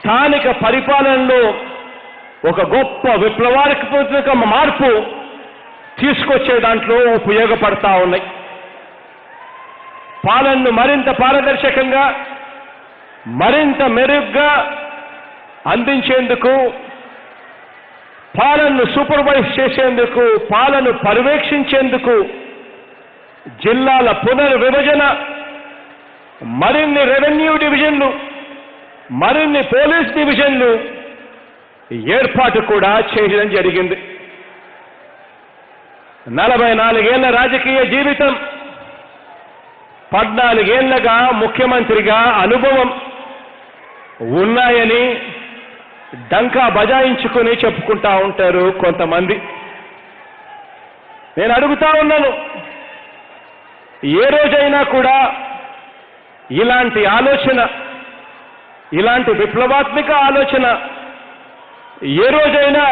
స్థానిక పరిపాలనలో ఒక గొప్ప విప్లవాత్మక మార్పు తీసుకొచ్చే దాంట్లో ఉపయోగపడతా ఉన్నాయి. పాలనను మరింత పారదర్శకంగా, మరింత మెరుగ్గా అందించేందుకు, పాలనను సూపర్వైజ్ చేసేందుకు, పాలనను పర్యవేక్షించేందుకు జిల్లాల పునర్విభజన, మరిన్ని రెవెన్యూ డివిజన్లు, మరిన్ని పోలీస్ డివిజన్లు ఏర్పాటు కూడా చేయడం జరిగింది. 44 ఏళ్ల రాజకీయ జీవితం, 14 ఏళ్లగా ముఖ్యమంత్రిగా అనుభవం ఉన్నాయని డంకా బజాయించుకుని చెప్పుకుంటా ఉంటారు కొంతమంది. నేను అడుగుతా ఉన్నాను, ఏ రోజైనా కూడా ఇలాంటి ఆలోచన, ఇలాంటి విప్లవాత్మక ఆలోచన ఏ రోజైనా,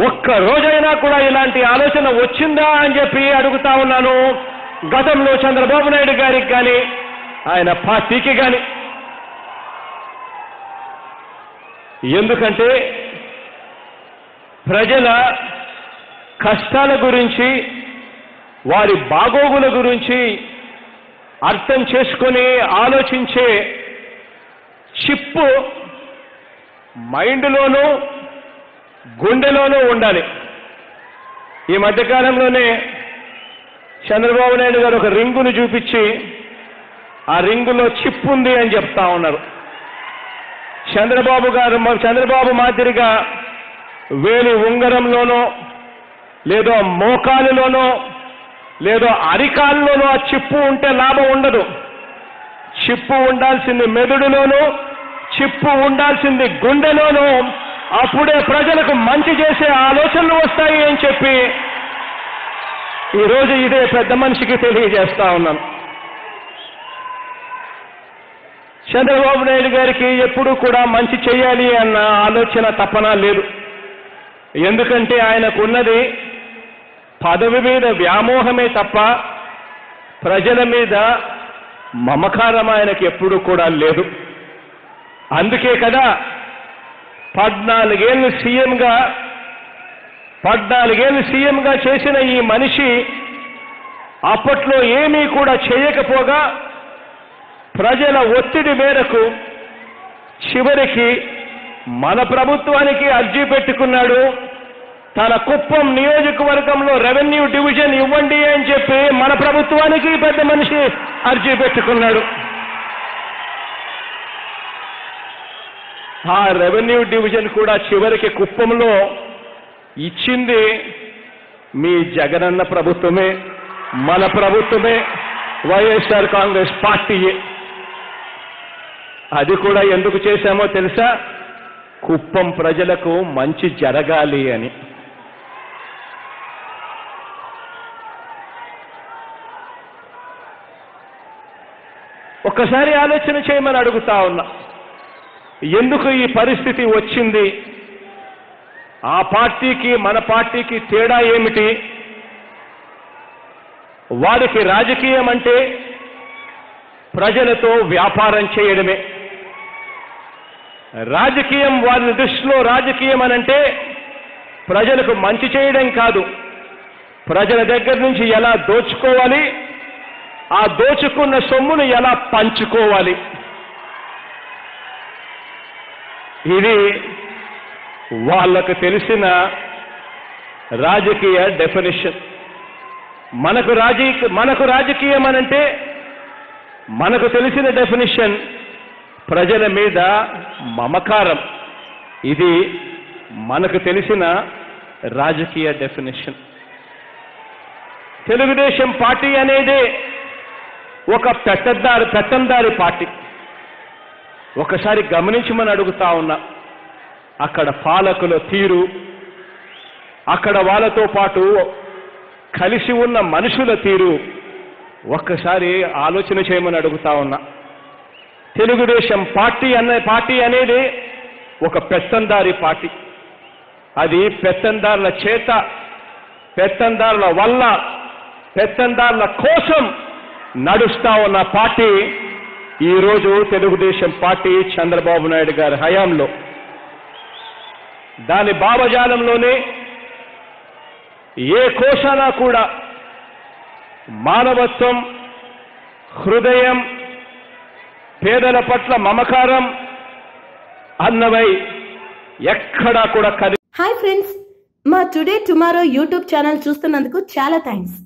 ఒక్క రోజైనా కూడా ఇలాంటి ఆలోచన వచ్చిందా అని చెప్పి అడుగుతా ఉన్నాను. గతంలో చంద్రబాబు నాయుడు గారికి కానీ, ఆయన పార్టీకి కానీ. ఎందుకంటే ప్రజల కష్టాల గురించి, వారి బాగోగుల గురించి అర్థం చేసుకొని ఆలోచించే చిప్పు మైండ్లోనూ గుండెలోనూ ఉండాలి. ఈ మధ్యకాలంలోనే చంద్రబాబు నాయుడు గారు ఒక రింగును చూపించి ఆ రింగులో చిప్ ఉంది అని చెప్తా ఉన్నారు. చంద్రబాబు మాదిరిగా వేలి ఉంగరంలోనో, లేదో మోకాలులోనో, లేదో అరికాల్లోనో ఆ చిప్పు ఉంటే లాభం ఉండదు. చిప్పు ఉండాల్సింది మెదడులోనూ, చిప్పు ఉండాల్సింది గుండెలోనూ. అప్పుడే ప్రజలకు మంచి చేసే ఆలోచనలు వస్తాయి అని చెప్పి ఈరోజు ఇదే పెద్ద మనిషికి తెలియజేస్తా ఉన్నాను. చంద్రబాబు నాయుడు గారికి ఎప్పుడూ కూడా మంచి చేయాలి అన్న ఆలోచన తపన లేదు. ఎందుకంటే ఆయనకున్నది పదవి మీద వ్యామోహమే తప్ప ప్రజల మీద మమకారం ఆయనకి ఎప్పుడూ కూడా లేదు. అందుకే కదా 14 ఏళ్ళు సీఎంగా చేసిన ఈ మనిషి అప్పట్లో ఏమీ కూడా చేయకపోగా ప్రజల ఒత్తిడి మేరకు చివరికి మన ప్రభుత్వానికి అర్జీ పెట్టుకున్నాడు. తన కుప్పం నియోజకవర్గంలో రెవెన్యూ డివిజన్ ఇవ్వండి అని చెప్పి మన ప్రభుత్వానికి పెద్ద మనిషి అర్జీ పెట్టుకున్నాడు. ఆ రెవెన్యూ డివిజన్ కూడా చివరికి కుప్పంలో ఇచ్చింది మీ జగనన్న ప్రభుత్వమే, మన ప్రభుత్వమే, వైఎస్ఆర్ కాంగ్రెస్ పార్టీయే. అది కూడా ఎందుకు చేశామో తెలుసా? కుప్పం ప్రజలకు మంచి జరగాలి అని. ఒక్కసారి ఆలోచన చేయమని అడుగుతా ఉన్నా. ఎందుకు ఈ పరిస్థితి వచ్చింది? ఆ పార్టీకి మన పార్టీకి తేడా ఏమిటి? వారికి రాజకీయం అంటే ప్రజలతో వ్యాపారం చేయడమే. రాజకీయం, వారి దృష్టిలో రాజకీయం అనంటే ప్రజలకు మంచి చేయడం కాదు, ప్రజల దగ్గర నుంచి ఎలా దోచుకోవాలి, ఆ దోచుకున్న సొమ్మును ఎలా పంచుకోవాలి. ఇది వాళ్ళకు తెలిసిన రాజకీయ డెఫినిషన్. మనకు రాజకీయం అనంటే మనకు తెలిసిన డెఫినిషన్ ప్రజల మీద మమకారం. ఇది మనకు తెలిసిన రాజకీయ డెఫినిషన్. తెలుగుదేశం పార్టీ అనేది ఒక పెత్తందారి పార్టీ. ఒకసారి గమనించమని అడుగుతా ఉన్నా. అక్కడ పాలకుల తీరు, అక్కడ వాళ్ళతో పాటు కలిసి ఉన్న మనుషుల తీరు ఒక్కసారి ఆలోచన చేయమని అడుగుతా ఉన్నా. తెలుగుదేశం పార్టీ అనేది ఒక పెత్తందారి పార్టీ. అది పెత్తందారుల చేత, పెత్తందారుల వల్ల, పెత్తందారుల కోసం నడుస్తా ఉన్న పార్టీ ఈరోజు తెలుగుదేశం పార్టీ చంద్రబాబు నాయుడు గారి హయాంలో దాని భావజాలంలోనే ఏ కోశాన కూడా మానవత్వం, హృదయం, పేదల పట్ల మమకారం అన్నవై ఎక్కడా కూడా హాయ్ ఫ్రెండ్స్, మా టుడే టుమారో యూట్యూబ్ ఛానల్ చూస్తున్నందుకు చాలా థ్యాంక్స్.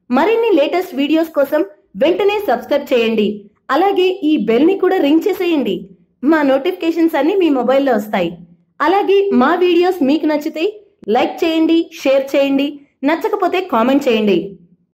మరిన్ని లేటెస్ట్ వీడియోస్ కోసం వెంటనే సబ్స్క్రైబ్ చేయండి. అలాగే ఈ బెల్ ని కూడా రింగ్ చేసేయండి. మా నోటిఫికేషన్స్ అన్ని మీ మొబైల్లో వస్తాయి. అలాగే మా వీడియోస్ మీకు నచ్చితే లైక్ చేయండి, షేర్ చేయండి, నచ్చకపోతే కామెంట్ చేయండి.